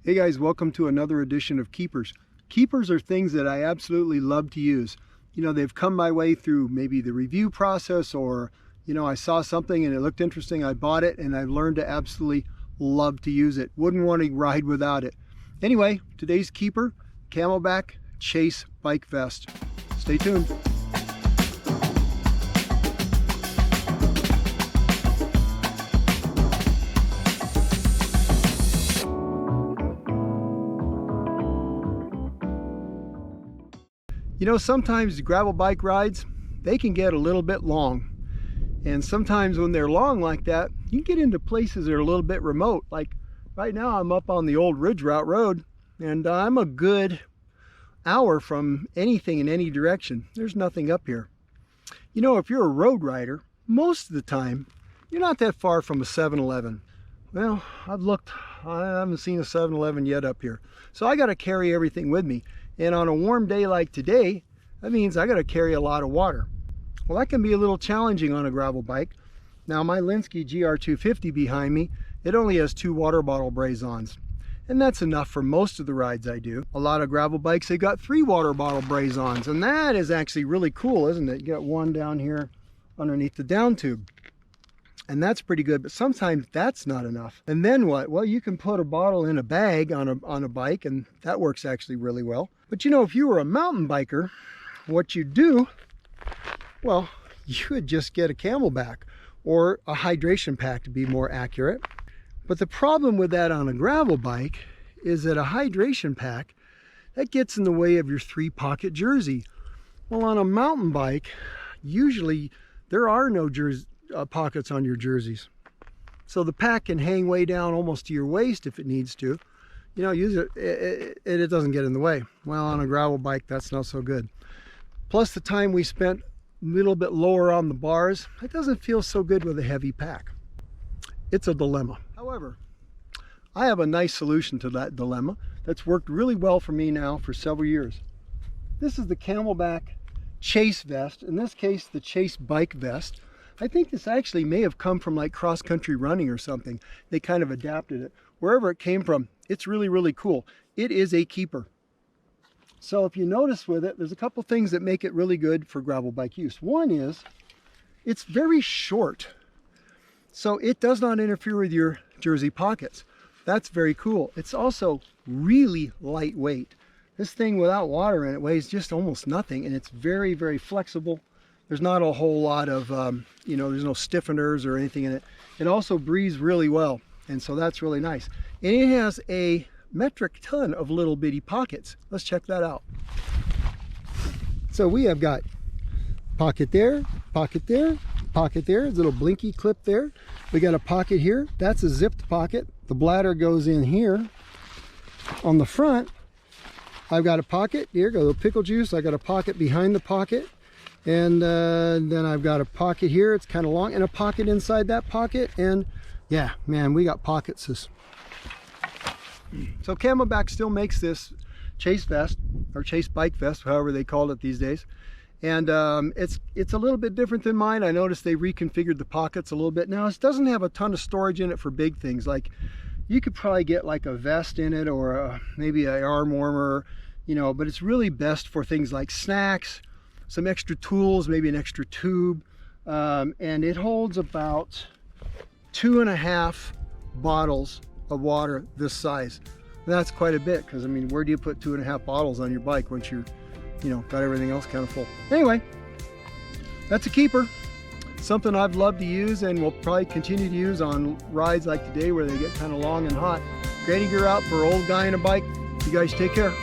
Hey guys, welcome to another edition of Keepers. Keepers are things that I absolutely love to use. You know, they've come my way through maybe the review process, or, you know, I saw something and it looked interesting, I bought it, and I've learned to absolutely love to use it. Wouldn't want to ride without it. Anyway, today's Keeper, Camelbak Chase Bike Vest. Stay tuned. You know, sometimes gravel bike rides, they can get a little bit long. And sometimes when they're long like that, you can get into places that are a little bit remote. Like right now I'm up on the old Ridge Route Road, and I'm a good hour from anything in any direction. There's nothing up here. You know, if you're a road rider, most of the time, you're not that far from a 7-Eleven. Well, I've looked, I haven't seen a 7-Eleven yet up here. So I got to carry everything with me. And on a warm day like today, that means I got to carry a lot of water. Well, that can be a little challenging on a gravel bike. Now, my Linsky GR250 behind me, it only has 2 water bottle braze-ons. And that's enough for most of the rides I do. A lot of gravel bikes, they got 3 water bottle braze-ons, and that is actually really cool, isn't it? You got one down here underneath the down tube. And that's pretty good, but sometimes that's not enough. And then what? Well, you can put a bottle in a bag on a bike, and that works actually really well. But you know, if you were a mountain biker, what you do, well, you would just get a Camelbak or a hydration pack to be more accurate. But the problem with that on a gravel bike is that a hydration pack, that gets in the way of your 3-pocket jersey. Well, on a mountain bike, usually there are no pockets on your jerseys. So the pack can hang way down almost to your waist if it needs to. You know, use it doesn't get in the way. Well, on a gravel bike, that's not so good. Plus the time we spent a little bit lower on the bars, it doesn't feel so good with a heavy pack. It's a dilemma. However, I have a nice solution to that dilemma that's worked really well for me now for several years. This is the Camelbak Chase Vest, in this case the Chase Bike Vest. I think this actually may have come from like cross-country running or something. They kind of adapted it. Wherever it came from, it's really, really cool. It is a keeper. So if you notice with it, there's a couple things that make it really good for gravel bike use. One is, it's very short. So it does not interfere with your jersey pockets. That's very cool. It's also really lightweight. This thing without water in it weighs just almost nothing, and it's very, very flexible. There's not a whole lot of, you know, there's no stiffeners or anything in it. It also breathes really well, and so that's really nice. And it has a metric ton of little bitty pockets. Let's check that out. So we have got pocket there, pocket there, pocket there, there's a little blinky clip there. We got a pocket here, that's a zipped pocket. The bladder goes in here. On the front, I've got a pocket, here go the pickle juice. I got a pocket behind the pocket. And then I've got a pocket here, it's kind of long, and a pocket inside that pocket. And yeah, man, we got pockets. So Camelbak still makes this Chase Vest, or Chase Bike Vest, however they call it these days. And it's a little bit different than mine. I noticed they reconfigured the pockets a little bit. Now, it doesn't have a ton of storage in it for big things. Like, you could probably get like a vest in it, or maybe an arm warmer, you know, but it's really best for things like snacks, some extra tools, maybe an extra tube, and it holds about 2.5 bottles of water this size. And that's quite a bit, because I mean, where do you put 2.5 bottles on your bike once you know, got everything else kind of full? Anyway, that's a keeper. Something I've loved to use and will probably continue to use on rides like today where they get kind of long and hot. Grading gear out for old guy in a bike. You guys take care.